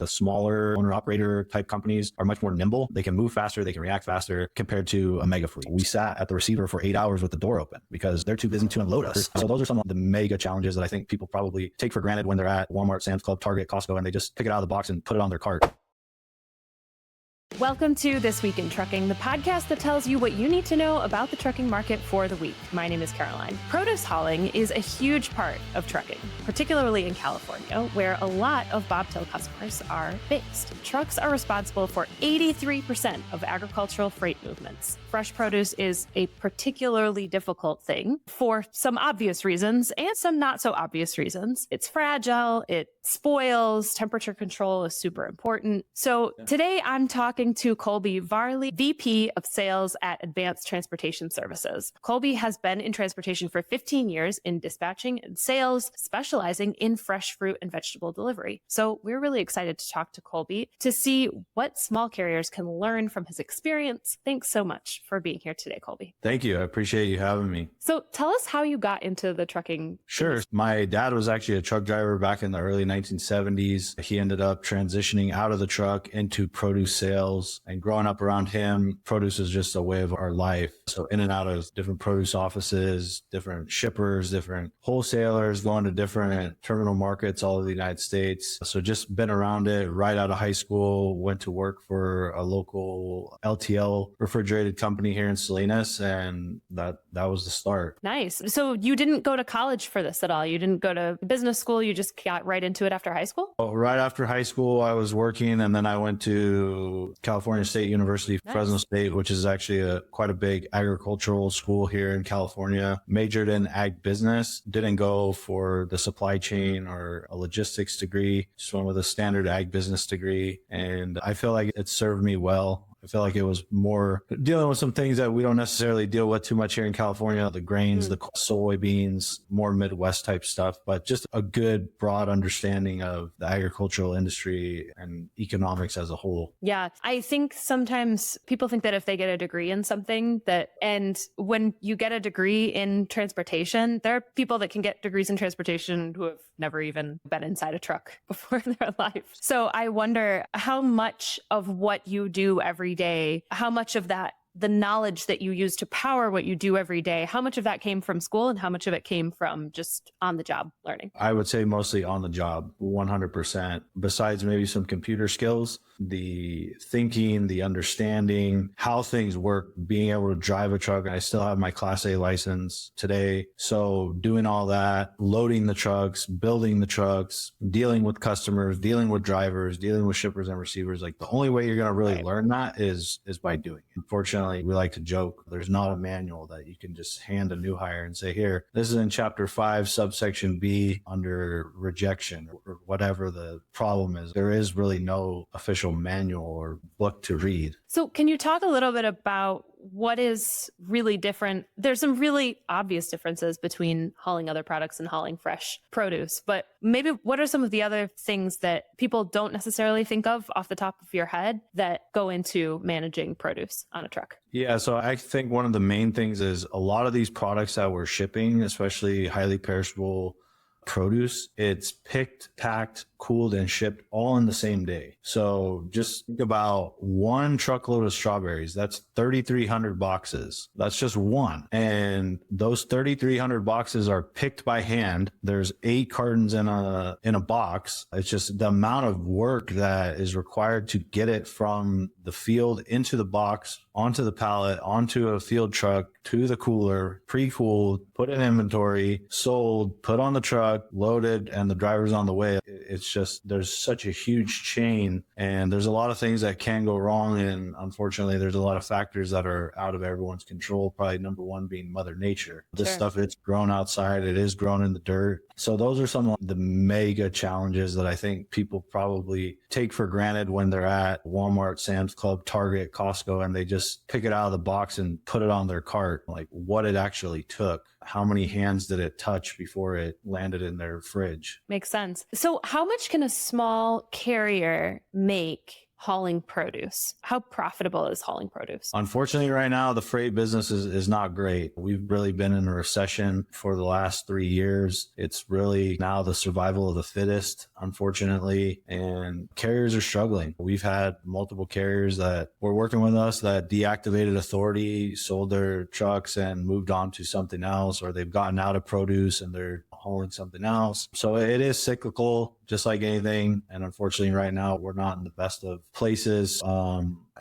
The smaller owner-operator type companies are much more nimble. They can move faster, they can react faster compared to a mega fleet. We sat at the receiver for 8 hours with the door open because they're too busy to unload us. So those are some of the mega challenges that I think people probably take for granted when they're at Walmart, Sam's Club, Target, Costco, and they just pick it out of the box and put it on their cart. Welcome to This Week in Trucking, the podcast that tells you what you need to know about the trucking market for the week. My name is Caroline. Produce hauling is a huge part of trucking, particularly in California, where a lot of bobtail customers are based. Trucks are responsible for 83% of agricultural freight movements. Fresh produce is a particularly difficult thing for some obvious reasons and some not so obvious reasons. It's fragile, it spoils, temperature control is super important. So today I'm talking to Colby Varley, VP of Sales at Advanced Transportation Services. Colby has been in transportation for 15 years in dispatching and sales, specializing in fresh fruit and vegetable delivery. So we're really excited to talk to Colby to see what small carriers can learn from his experience. Thanks so much for being here today, Colby. Thank you. I appreciate you having me. So tell us how you got into the trucking. Sure. My dad was actually a truck driver back in the early 1970s. He ended up transitioning out of the truck into produce sales. And growing up around him, produce is just a way of our life. So in and out of different produce offices, different shippers, different wholesalers, going to different terminal markets all over the United States. So just been around it right out of high school, went to work for a local LTL refrigerated company here in Salinas, and that was the start. Nice. So you didn't go to college for this at all? You didn't go to business school? You just got right into it after high school? Oh, right after high school, I was working, and then I went to California State University, nice. Fresno State, which is actually quite a big agricultural school here in California. Majored in ag business, didn't go for the supply chain or a logistics degree, just went with a standard ag business degree. And I feel like it served me well. I feel like it was more dealing with some things that we don't necessarily deal with too much here in California, the grains, the soybeans, more Midwest type stuff, but just a good broad understanding of the agricultural industry and economics as a whole. Yeah. I think sometimes people think that if they get a degree in something and when you get a degree in transportation, there are people that can get degrees in transportation who have never even been inside a truck before in their life. So I wonder how much of what you do every day, how much of that, the knowledge that you use to power what you do every day, how much of that came from school and how much of it came from just on the job learning? I would say mostly on the job, 100%. Besides maybe some computer skills, the thinking, the understanding, how things work, being able to drive a truck. I still have my Class A license today. So doing all that, loading the trucks, building the trucks, dealing with customers, dealing with drivers, dealing with shippers and receivers. Like the only way you're going to really learn that is by doing it. Unfortunately, we like to joke. There's not a manual that you can just hand a new hire and say, here, this is in chapter 5, subsection B under rejection or whatever the problem is. There is really no official manual or book to read. So can you talk a little bit about what is really different? There's some really obvious differences between hauling other products and hauling fresh produce, but maybe what are some of the other things that people don't necessarily think of off the top of your head that go into managing produce on a truck? Yeah, so I think one of the main things is a lot of these products that we're shipping, especially highly perishable produce, it's picked, packed, cooled, and shipped all in the same day. So just think about one truckload of strawberries. That's 3,300 boxes. That's just one. And those 3,300 boxes are picked by hand. There's 8 cartons in a box. It's just the amount of work that is required to get it from the field into the box, onto the pallet, onto a field truck, to the cooler, pre-cooled, put in inventory, sold, put on the truck, loaded, and the driver's on the way. It's just, there's such a huge chain and there's a lot of things that can go wrong. And unfortunately, there's a lot of factors that are out of everyone's control. Probably number one being Mother Nature. This stuff, it's grown outside. It is grown in the dirt. So those are some of the mega challenges that I think people probably take for granted when they're at Walmart, Sam's Club, Target, Costco, and they just pick it out of the box and put it on their cart. Like what it actually took. How many hands did it touch before it landed in their fridge? Makes sense. So how much can a small carrier make hauling produce? How profitable is hauling produce? Unfortunately, right now, the freight business is not great. We've really been in a recession for the last 3 years. It's really now the survival of the fittest, unfortunately, and carriers are struggling. We've had multiple carriers that were working with us that deactivated authority, sold their trucks and moved on to something else, or they've gotten out of produce and they're hauling something else. So it is cyclical, just like anything. And unfortunately, right now, we're not in the best of places.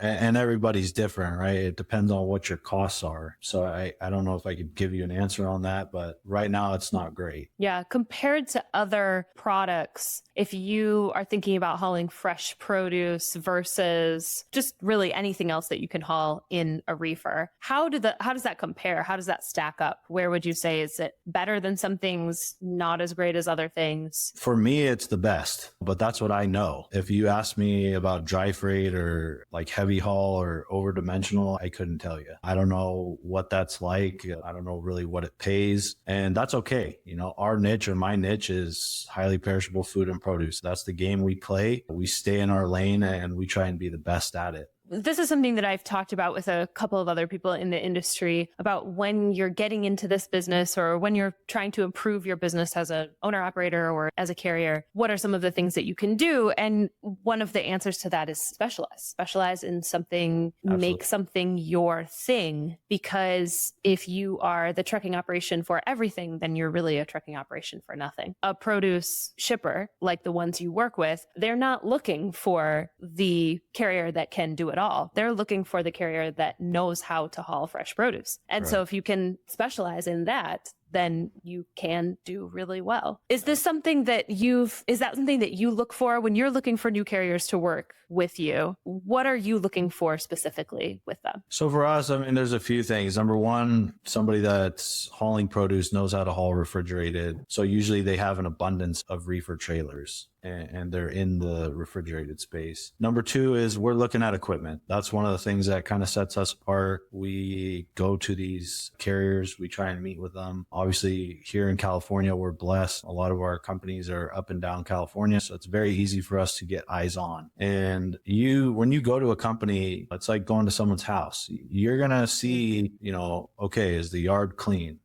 And everybody's different, right? It depends on what your costs are. So I don't know if I could give you an answer on that, but right now it's not great. Yeah. Compared to other products, if you are thinking about hauling fresh produce versus just really anything else that you can haul in a reefer, how does that compare? How does that stack up? Where would you say, is it better than some things, not as great as other things? For me, it's the best, but that's what I know. If you ask me about dry freight or like heavy haul or over dimensional, I couldn't tell you. I don't know what that's like. I don't know really what it pays, and that's okay. You know, our niche or my niche is highly perishable food and produce. That's the game we play. We stay in our lane and we try and be the best at it. This is something that I've talked about with a couple of other people in the industry about when you're getting into this business or when you're trying to improve your business as an owner operator or as a carrier. What are some of the things that you can do? And one of the answers to that is specialize in something, Absolutely. Make something your thing. Because if you are the trucking operation for everything, then you're really a trucking operation for nothing. A produce shipper, like the ones you work with, they're not looking for the carrier that can do it all. They're looking for the carrier that knows how to haul fresh produce. And so if you can specialize in that, then you can do really well. Is that something that you look for when you're looking for new carriers to work with you? What are you looking for specifically with them? So for us, I mean, there's a few things. Number one, somebody that's hauling produce knows how to haul refrigerated. So usually they have an abundance of reefer trailers and they're in the refrigerated space. Number two is we're looking at equipment. That's one of the things that kind of sets us apart. We go to these carriers, we try and meet with them. Obviously, here in California, we're blessed. A lot of our companies are up and down California, so it's very easy for us to get eyes on. And when you go to a company, it's like going to someone's house. You're going to see, okay, is the yard clean?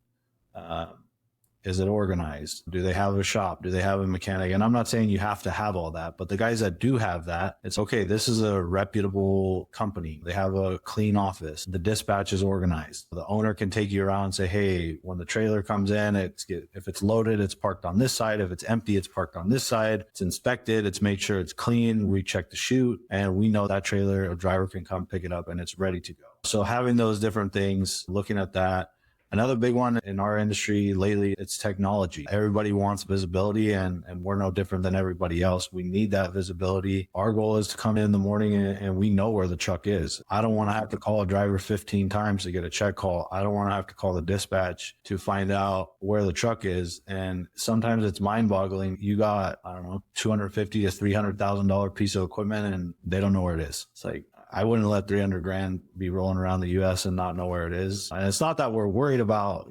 Is it organized? Do they have a shop? Do they have a mechanic? And I'm not saying you have to have all that, but the guys that do have that, it's okay. This is a reputable company. They have a clean office. The dispatch is organized. The owner can take you around and say, hey, when the trailer comes in, if it's loaded, it's parked on this side. If it's empty, it's parked on this side. It's inspected. It's made sure it's clean. We check the chute and we know that trailer, a driver can come pick it up and it's ready to go. So having those different things, looking at that. Another big one in our industry lately, it's technology. Everybody wants visibility and we're no different than everybody else. We need that visibility. Our goal is to come in the morning and we know where the truck is. I don't want to have to call a driver 15 times to get a check call. I don't want to have to call the dispatch to find out where the truck is. And sometimes it's mind boggling. You got, $250,000 to $300,000 piece of equipment and they don't know where it is. It's like, I wouldn't let $300,000 be rolling around the US and not know where it is. And it's not that we're worried about,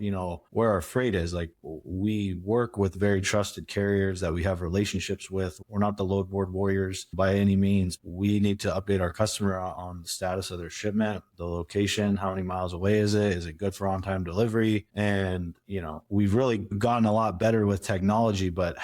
where our freight is. Like, we work with very trusted carriers that we have relationships with. We're not the load board warriors by any means. We need to update our customer on the status of their shipment, the location, how many miles away is it? Is it good for on-time delivery? And, we've really gotten a lot better with technology, but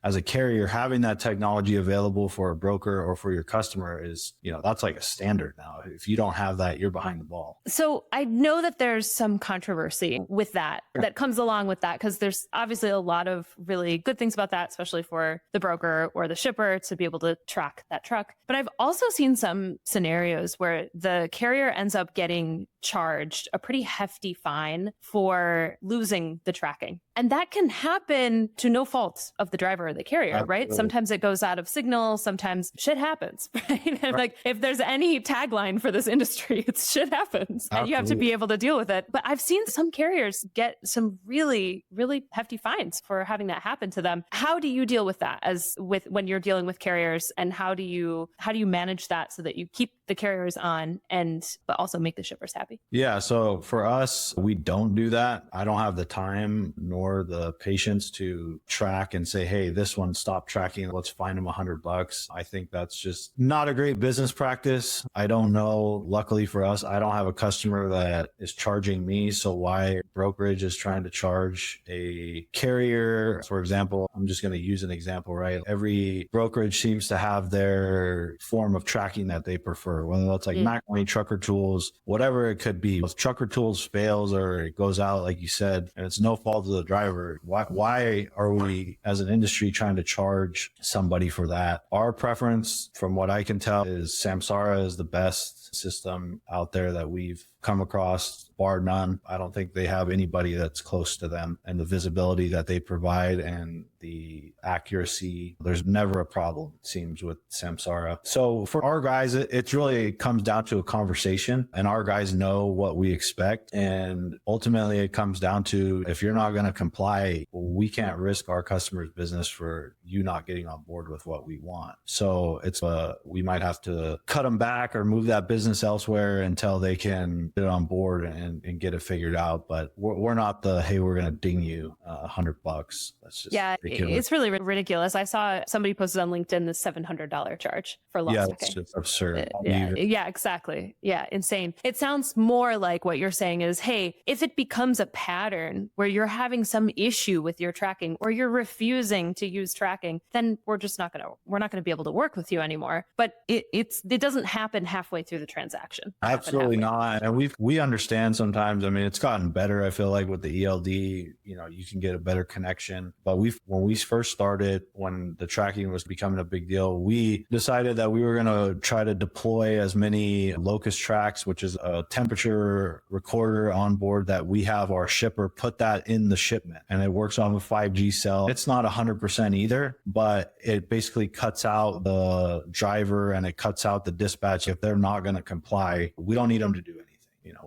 as a carrier, having that technology available for a broker or for your customer is, that's like a standard now. If you don't have that, you're behind the ball. So I know that there's some controversy with that comes along with that, because there's obviously a lot of really good things about that, especially for the broker or the shipper to be able to track that truck. But I've also seen some scenarios where the carrier ends up getting charged a pretty hefty fine for losing the tracking. And that can happen to no fault of the driver or the carrier, Absolutely. right? Sometimes it goes out of signal. Sometimes shit happens, right? And like, if there's any tagline for this industry, it's shit happens. Absolutely. And you have to be able to deal with it. But I've seen some carriers get some really, really hefty fines for having that happen to them. How do you deal with that when you're dealing with carriers, and how do you manage that so that you keep the carriers on but also make the shippers happy? Yeah. So for us, we don't do that. I don't have the time nor the patience to track and say, hey, this one stopped tracking. Let's fine them $100. I think that's just not a great business practice. I don't know. Luckily for us, I don't have a customer that is charging me. So why brokerage is trying to charge a carrier, for example, I'm just going to use an example, right? Every brokerage seems to have their form of tracking that they prefer, whether that's like McNamee, Trucker Tools, whatever it could be. If Trucker Tools fails or it goes out, like you said, and it's no fault of the driver, why are we as an industry trying to charge somebody for that? Our preference, from what I can tell, is Samsara is the best system out there that we've come across, bar none. I don't think they have anybody that's close to them, and the visibility that they provide and the accuracy, there's never a problem, it seems, with Samsara. So for our guys, it really comes down to a conversation, and our guys know what we expect. And ultimately it comes down to, if you're not going to comply, we can't risk our customers' business for you not getting on board with what we want. So we might have to cut them back or move that business elsewhere until they can get on board and get it figured out. But we're not hey, we're going to ding you $100. That's just ridiculous. It's really ridiculous. I saw somebody posted on LinkedIn the $700 charge for loss checking. It's just absurd. Yeah, exactly. Yeah, insane. It sounds more like what you're saying is, hey, if it becomes a pattern where you're having some issue with your tracking or you're refusing to use tracking, then we're not going to be able to work with you anymore. But it doesn't happen halfway through the transaction. Absolutely not. And we understand sometimes. I mean, it's gotten better. I feel like with the ELD, you can get a better connection. But when we first started, when the tracking was becoming a big deal, we decided that we were going to try to deploy as many locus tracks, which is a temperature recorder on board, that we have our shipper put that in the shipment, and it works on a 5G cell. It's not 100% either, but it basically cuts out the driver and it cuts out the dispatch. If they're not going to comply, we don't need them to do anything.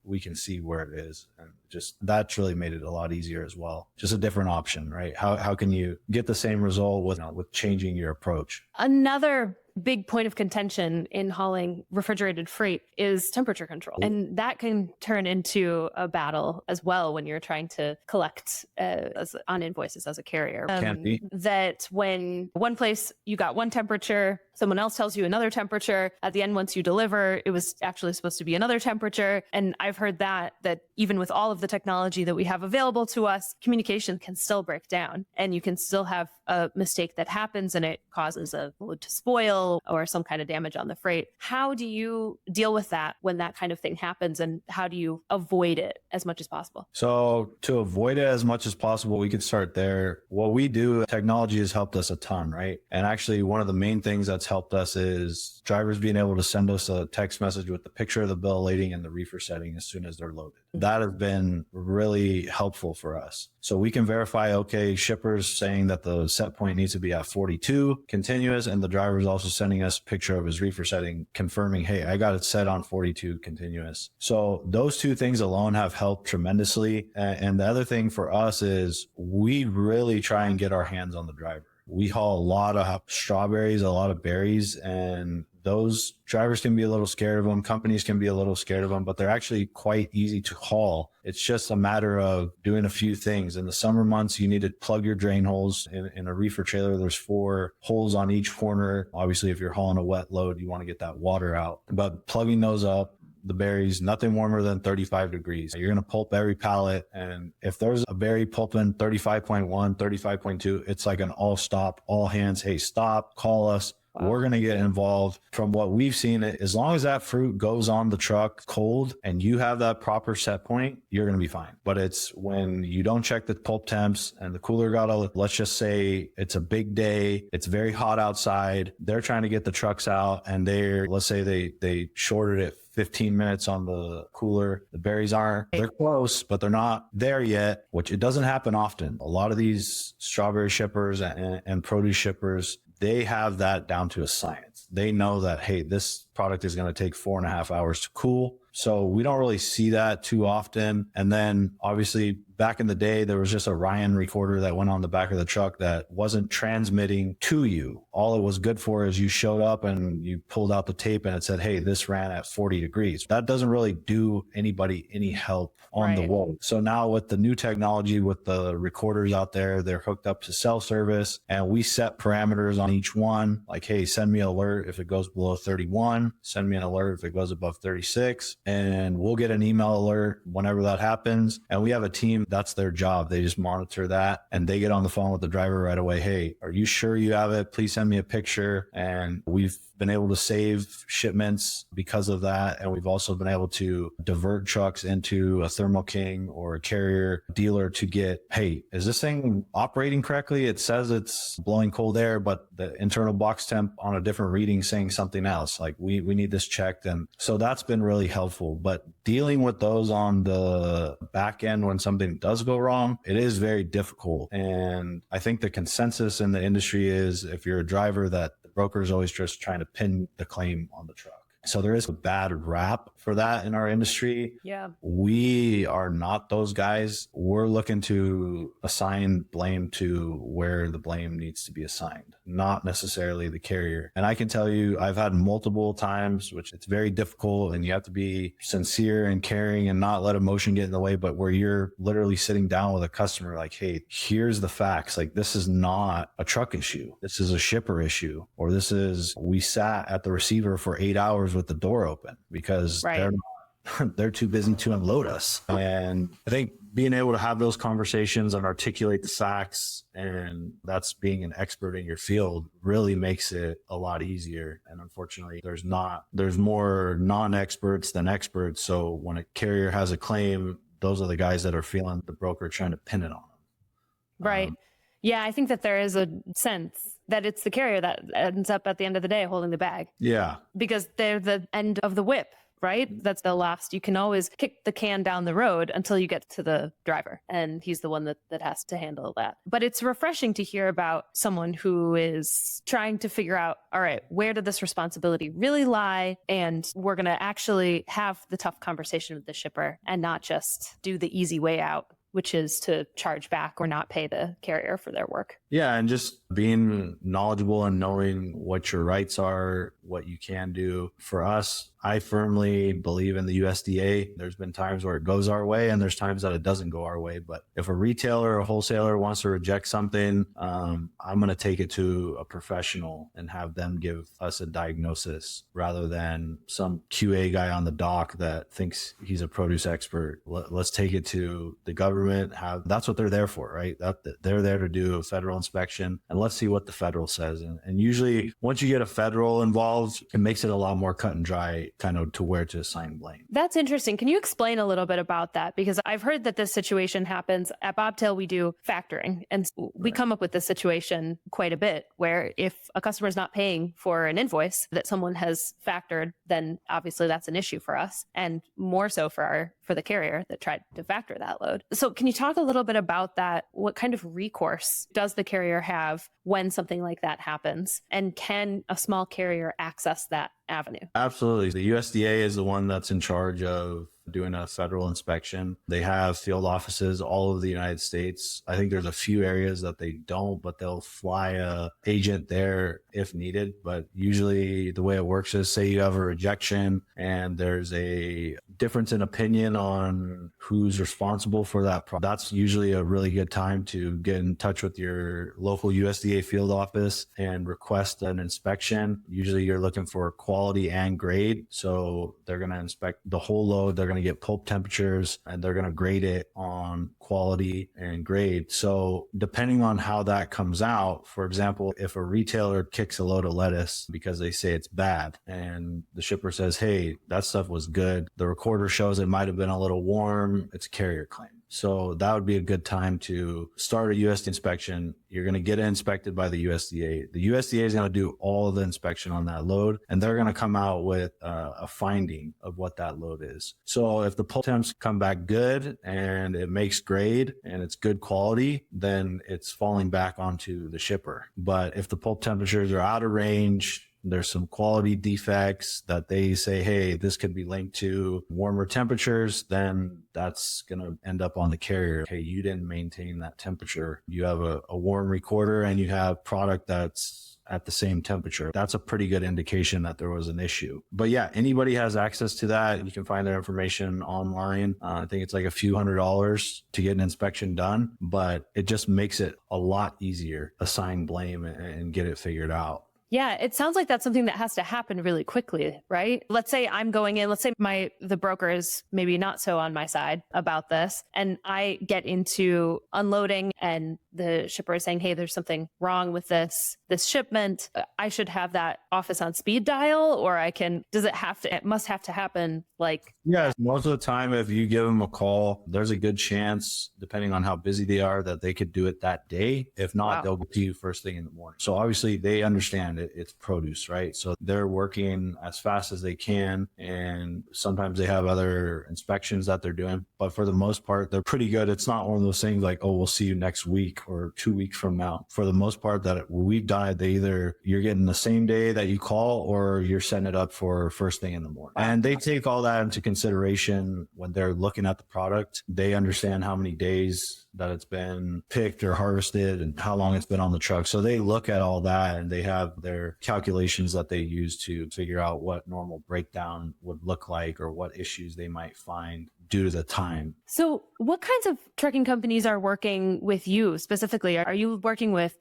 We can see where it is, and just that's really made it a lot easier as well. Just a different option, right? How can you get the same result with changing your approach? Another big point of contention in hauling refrigerated freight is temperature control. And that can turn into a battle as well when you're trying to collect on invoices as a carrier. Can be. That when one place you got one temperature, someone else tells you another temperature. At the end, once you deliver, it was actually supposed to be another temperature. And I've heard that even with all of the technology that we have available to us, communication can still break down, and you can still have a mistake that happens and it causes a load to spoil or some kind of damage on the freight. How do you deal with that when that kind of thing happens, and how do you avoid it as much as possible? So to avoid it as much as possible, we could start there. What we do, technology has helped us a ton, right? And actually one of the main things that's helped us is drivers being able to send us a text message with the picture of the bill of lading and the reefer setting as soon as they're loaded. That has been really helpful for us. So we can verify, okay, shippers saying that the set point needs to be at 42 continuous, and the driver is also sending us a picture of his reefer setting, confirming, hey, I got it set on 42 continuous. So those two things alone have helped tremendously. And the other thing for us is we really try and get our hands on the driver. We haul a lot of strawberries, a lot of berries, and those drivers can be a little scared of them. Companies can be a little scared of them, but they're actually quite easy to haul. It's just a matter of doing a few things. In the summer months, you need to plug your drain holes. In a reefer trailer, there's 4 holes on each corner. Obviously, if you're hauling a wet load, you want to get that water out. But plugging those up, the berries, nothing warmer than 35 degrees. You're going to pulp every pallet. And if there's a berry pulping 35.1, 35.2, it's like an all stop, all hands. Hey, stop, call us. Wow. We're going to get involved. From what we've seen, as long as that fruit goes on the truck cold and you have that proper set point, you're going to be fine. But it's when you don't check the pulp temps and the cooler let's just say it's a big day, it's very hot outside, they're trying to get the trucks out, and let's say they shorted it 15 minutes on the cooler. The berries they're close, but they're not there yet, which it doesn't happen often. A lot of these strawberry shippers and produce shippers, they have that down to a science. They know that, hey, this product is going to take 4.5 hours to cool. So we don't really see that too often. And then obviously back in the day, there was just a Ryan recorder that went on the back of the truck that wasn't transmitting to you. All it was good for is you showed up and you pulled out the tape and it said, hey, this ran at 40 degrees. That doesn't really do anybody any help on the road. So now with the new technology, with the recorders out there, they're hooked up to self-service, and we set parameters on each one. Like, hey, send me an alert if it goes below 31, send me an alert if it goes above 36, and we'll get an email alert whenever that happens. And we have a team, that's their job. They just monitor that and they get on the phone with the driver right away. Hey, are you sure you have it? Please send me a picture. And we've been able to save shipments because of that. And we've also been able to divert trucks into a Thermo King or a Carrier dealer to get, hey, is this thing operating correctly? It says it's blowing cold air, but the internal box temp on a different reading saying something else. Like we need this checked. And so that's been really helpful. But dealing with those on the back end when something does go wrong, it is very difficult. And I think the consensus in the industry is if you're a driver that the broker is always just trying to pin the claim on the truck. So there is a bad rap for that in our industry. Yeah. We are not those guys. We're looking to assign blame to where the blame needs to be assigned, not necessarily the carrier. And I can tell you, I've had multiple times, which it's very difficult and you have to be sincere and caring and not let emotion get in the way, but where you're literally sitting down with a customer like, hey, here's the facts. Like, this is not a truck issue. This is a shipper issue. Or this is, we sat at the receiver for 8 hours with the door open because they're too busy to unload us. And I think being able to have those conversations and articulate the facts, and that's being an expert in your field, really makes it a lot easier. And unfortunately, there's more non-experts than experts. So when a carrier has a claim, those are the guys that are feeling the broker trying to pin it on them. Right. Yeah, I think that there is a sense that it's the carrier that ends up at the end of the day holding the bag. Yeah. Because they're the end of the whip, right? That's the last. You can always kick the can down the road until you get to the driver. And he's the one that has to handle that. But it's refreshing to hear about someone who is trying to figure out, all right, where did this responsibility really lie? And we're going to actually have the tough conversation with the shipper and not just do the easy way out, which is to charge back or not pay the carrier for their work. Yeah, and just being knowledgeable and knowing what your rights are, what you can do. For us, I firmly believe in the USDA. There's been times where it goes our way and there's times that it doesn't go our way. But if a retailer or a wholesaler wants to reject something, I'm going to take it to a professional and have them give us a diagnosis rather than some QA guy on the dock that thinks he's a produce expert. Let's take it to the government. That's what they're there for, right? They're there to do a federal inspection, and let's see what the federal says. And usually once you get a federal involved, it makes it a lot more cut and dry kind of to where to assign blame. That's interesting. Can you explain a little bit about that? Because I've heard that this situation happens at Bobtail. We do factoring, and we come up with this situation quite a bit where if a customer is not paying for an invoice that someone has factored, then obviously that's an issue for us, and more so for the carrier that tried to factor that load. So can you talk a little bit about that? What kind of recourse does the carrier have when something like that happens? And can a small carrier access that avenue? Absolutely. The USDA is the one that's in charge of doing a federal inspection. They have field offices all over the United States. I think there's a few areas that they don't, but they'll fly a agent there if needed. But usually the way it works is, say you have a rejection and there's a difference in opinion on who's responsible for that problem. That's usually a really good time to get in touch with your local USDA field office and request an inspection. Usually you're looking for quality and grade. So they're going to inspect the whole load. They're going to get pulp temperatures and they're going to grade it on quality and grade. So depending on how that comes out, for example, if a retailer kicks a load of lettuce because they say it's bad and the shipper says, hey, that stuff was good, the recorder shows it might have been a little warm, it's a carrier claim. So that would be a good time to start a USDA inspection. You're going to get it inspected by the USDA. The USDA is going to do all of the inspection on that load, and they're going to come out with a finding of what that load is. So if the pulp temps come back good and it makes grade and it's good quality, then it's falling back onto the shipper. But if the pulp temperatures are out of range, there's some quality defects that they say, hey, this could be linked to warmer temperatures, then that's going to end up on the carrier. Hey, you didn't maintain that temperature. You have a warm recorder and you have product that's at the same temperature. That's a pretty good indication that there was an issue. But yeah, anybody has access to that. You can find their information online. I think it's like a few $100s to get an inspection done, but it just makes it a lot easier to assign blame and get it figured out. Yeah, it sounds like that's something that has to happen really quickly, right? Let's say I'm going in, let's say the broker is maybe not so on my side about this, and I get into unloading and the shipper is saying, hey, there's something wrong with this shipment. I should have that office on speed dial, or it must have to happen like... Yeah, most of the time, if you give them a call, there's a good chance, depending on how busy they are, that they could do it that day. If not, they'll get to you first thing in the morning. So obviously they understand it's produce, right? So they're working as fast as they can. And sometimes they have other inspections that they're doing. But for the most part, they're pretty good. It's not one of those things like, oh, we'll see you next week or 2 weeks from now. For the most part that we've done, you're getting the same day that you call or you're setting it up for first thing in the morning. And they take all that into consideration when they're looking at the product. They understand how many days that it's been picked or harvested and how long it's been on the truck. So they look at all that and they have their calculations that they use to figure out what normal breakdown would look like or what issues they might find due to the time. So what kinds of trucking companies are working with you specifically? Are you working with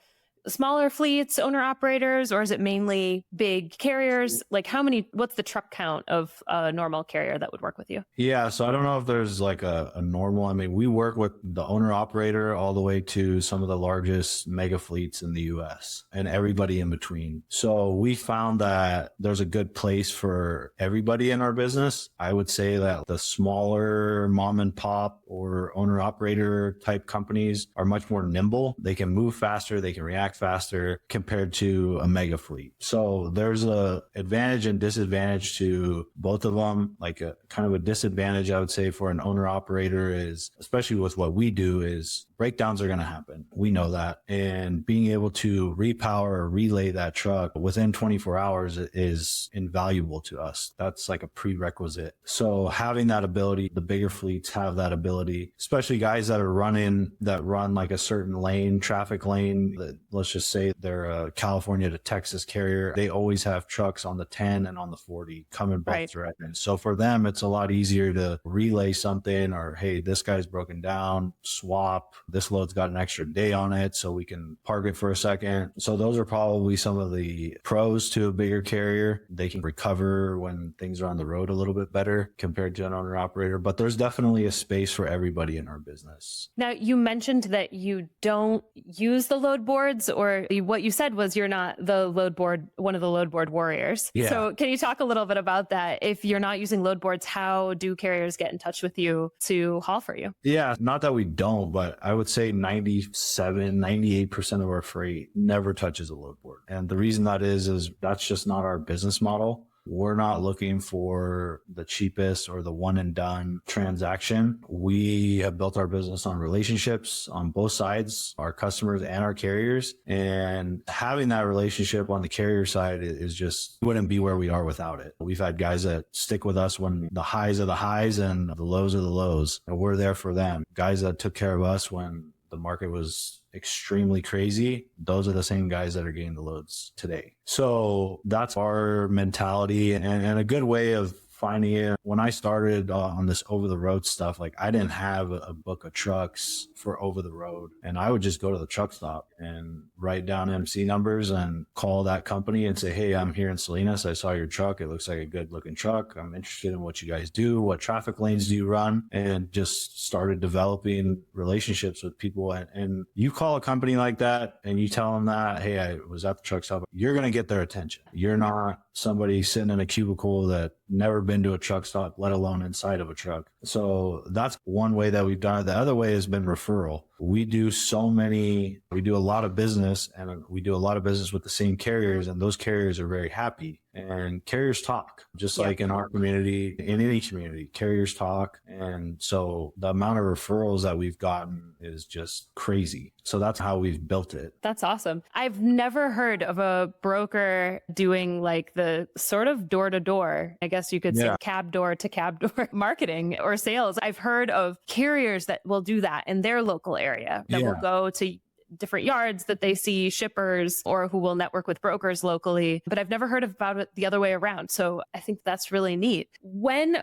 smaller fleets, owner operators, or is it mainly big carriers? Like what's the truck count of a normal carrier that would work with you? Yeah. So I don't know if there's like a normal, I mean, we work with the owner operator all the way to some of the largest mega fleets in the US and everybody in between. So we found that there's a good place for everybody in our business. I would say that the smaller mom and pop or owner operator type companies are much more nimble. They can move faster. They can react faster compared to a mega fleet. So there's a advantage and disadvantage to both of them. Like a kind of a disadvantage, I would say, for an owner operator is, especially with what we do, is breakdowns are going to happen. We know that. And being able to repower or relay that truck within 24 hours is invaluable to us. That's like a prerequisite. So having that ability, the bigger fleets have that ability, especially guys that run like a certain lane, traffic lane. Let's just say they're a California to Texas carrier. They always have trucks on the 10 and on the 40 coming both directions. So for them, it's a lot easier to relay something or, hey, this guy's broken down, swap. This load's got an extra day on it, so we can park it for a second. So those are probably some of the pros to a bigger carrier. They can recover when things are on the road a little bit better compared to an owner operator, but there's definitely a space for everybody in our business. Now, you mentioned that you don't use the load boards, or what you said was you're not one of the load board warriors. Yeah. So can you talk a little bit about that? If you're not using load boards, how do carriers get in touch with you to haul for you? Yeah, not that we don't, but I would say 98% of our freight never touches a load board. And the reason that is that's just not our business model. We're not looking for the cheapest or the one and done transaction. We have built our business on relationships on both sides, our customers and our carriers. And having that relationship on the carrier side is just wouldn't be where we are without it. We've had guys that stick with us when the highs are the highs and the lows are the lows. And we're there for them. Guys that took care of us when the market was extremely crazy. Those are the same guys that are getting the loads today. So that's our mentality and a good way of finding it. When I started on this over the road stuff, like I didn't have a book of trucks for over the road, and I would just go to the truck stop and write down MC numbers and call that company and say, hey, I'm here in Salinas. I saw your truck. It looks like a good looking truck. I'm interested in what you guys do. What traffic lanes do you run? And just started developing relationships with people. And you call a company like that and you tell them that, hey, I was at the truck stop, you're going to get their attention. You're not somebody sitting in a cubicle that never been to a truck stop, let alone inside of a truck. So that's one way that we've done it. The other way has been referral. we do a lot of business, and we do a lot of business with the same carriers, and those carriers are very happy. And carriers talk, just like in our community, in any community, carriers talk. And so the amount of referrals that we've gotten is just crazy. So that's how we've built it. That's awesome. I've never heard of a broker doing like the sort of door to door, I guess you could say cab door to cab door marketing or sales. I've heard of carriers that will do that in their local area, that will go to different yards that they see shippers, or who will network with brokers locally. But I've never heard about it the other way around. So I think that's really neat.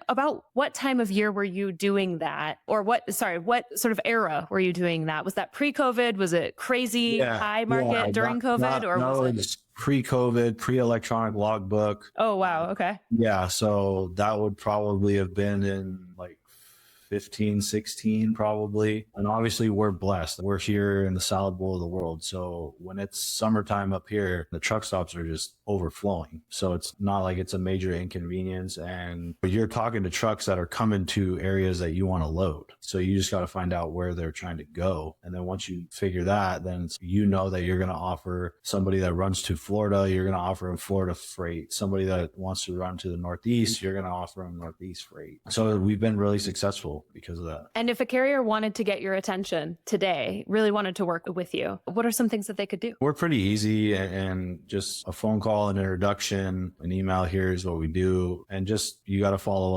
About what time of year were you doing that? Or what sort of era were you doing that? Was that pre-COVID? Was it crazy high market during COVID? It was pre-COVID, pre-electronic logbook. Oh, wow. Okay. Yeah. So that would probably have been in like 15, 16 probably. And obviously we're blessed. We're here in the salad bowl of the world. So when it's summertime up here, the truck stops are just overflowing. So it's not like it's a major inconvenience. And you're talking to trucks that are coming to areas that you want to load. So you just got to find out where they're trying to go. And then once you figure that, then you know that you're going to offer somebody that runs to Florida, you're going to offer them Florida freight. Somebody that wants to run to the Northeast, you're going to offer them Northeast freight. So we've been really successful because of that. And if a carrier wanted to get your attention today, really wanted to work with you, what are some things that they could do? We're pretty easy, and just a phone call, an introduction, an email, here's what we do. And just, you got to follow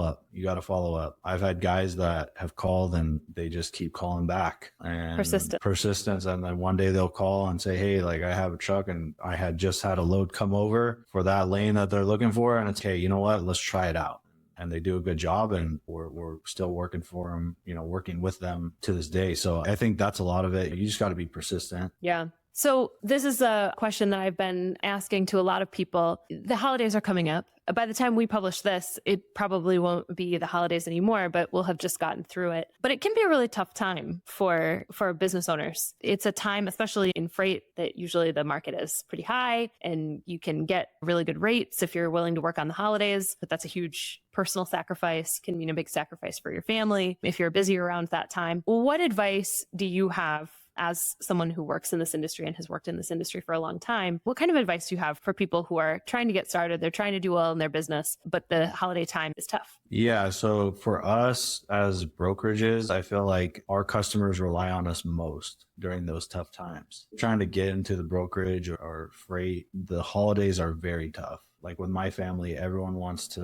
up. I've had guys that have called and they just keep calling back. And persistence. And then one day they'll call and say, hey, like I have a truck and I had just had a load come over for that lane that they're looking for. And it's, hey, you know what? Let's try it out. And they do a good job, and we're still working for them, working with them to this day. So I think that's a lot of it. You just got to be persistent. Yeah. So this is a question that I've been asking to a lot of people. The holidays are coming up. By the time we publish this, it probably won't be the holidays anymore, but we'll have just gotten through it. But it can be a really tough time for business owners. It's a time, especially in freight, that usually the market is pretty high and you can get really good rates if you're willing to work on the holidays. But that's a huge personal sacrifice, can mean a big sacrifice for your family if you're busy around that time. What advice do you have as someone who works in this industry and has worked in this industry for a long time? What kind of advice do you have for people who are trying to get started? They're trying to do well in their business, but the holiday time is tough. Yeah. So for us as brokerages, I feel like our customers rely on us most during those tough times. Trying to get into the brokerage or freight, the holidays are very tough. Like with my family, everyone wants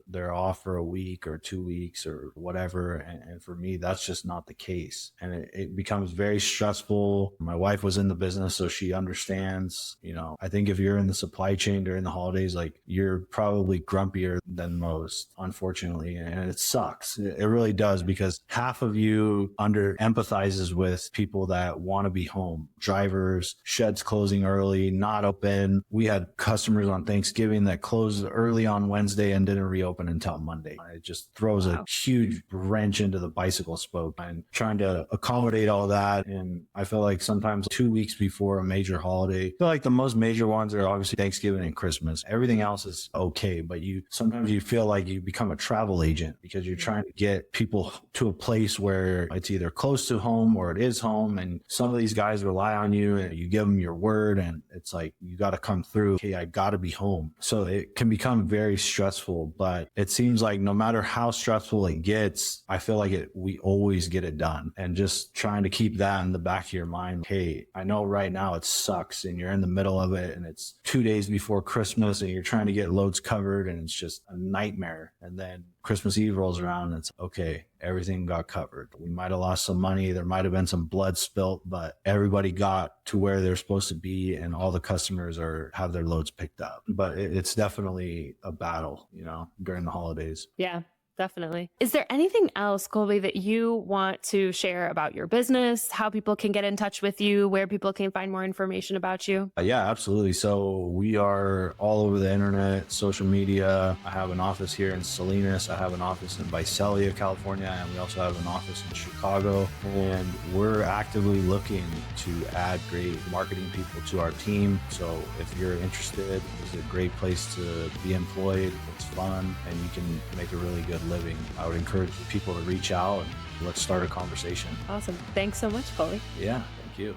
they're off for a week or 2 weeks or whatever. And for me, that's just not the case. And it becomes very stressful. My wife was in the business, so she understands, I think if you're in the supply chain during the holidays, like you're probably grumpier than most, unfortunately. And it sucks. It really does, because half of you empathizes with people that want to be home. Drivers, sheds closing early, not open. We had customers on Thanksgiving that closed early on Wednesday and didn't reopen until Monday. It just throws a huge wrench into the bicycle spoke, and trying to accommodate all that. And I feel like sometimes 2 weeks before a major holiday, I feel like the most major ones are obviously Thanksgiving and Christmas. Everything else is okay, but sometimes you feel like you become a travel agent because you're trying to get people to a place where it's either close to home or it is home. And some of these guys rely on you, and you give them your word, and it's like, you got to come through. Okay, I got to be home. So it can become very stressful, but it seems like no matter how stressful it gets, I feel like we always get it done. And just trying to keep that in the back of your mind. Hey, I know right now it sucks and you're in the middle of it, and it's 2 days before Christmas and you're trying to get loads covered, and it's just a nightmare. And then Christmas Eve rolls around and it's okay, everything got covered. We might have lost some money. There might have been some blood spilt, but everybody got to where they're supposed to be, and all the customers have their loads picked up. But it's definitely a battle, during the holidays. Yeah. Definitely. Is there anything else, Colby, that you want to share about your business, how people can get in touch with you, where people can find more information about you? Yeah, absolutely. So we are all over the internet, social media. I have an office here in Salinas. I have an office in Visalia, California, and we also have an office in Chicago. And we're actively looking to add great marketing people to our team. So if you're interested, it's a great place to be employed. It's fun, and you can make a really good good living. I would encourage people to reach out and let's start a conversation. Awesome. Thanks so much, Colby. Yeah, thank you.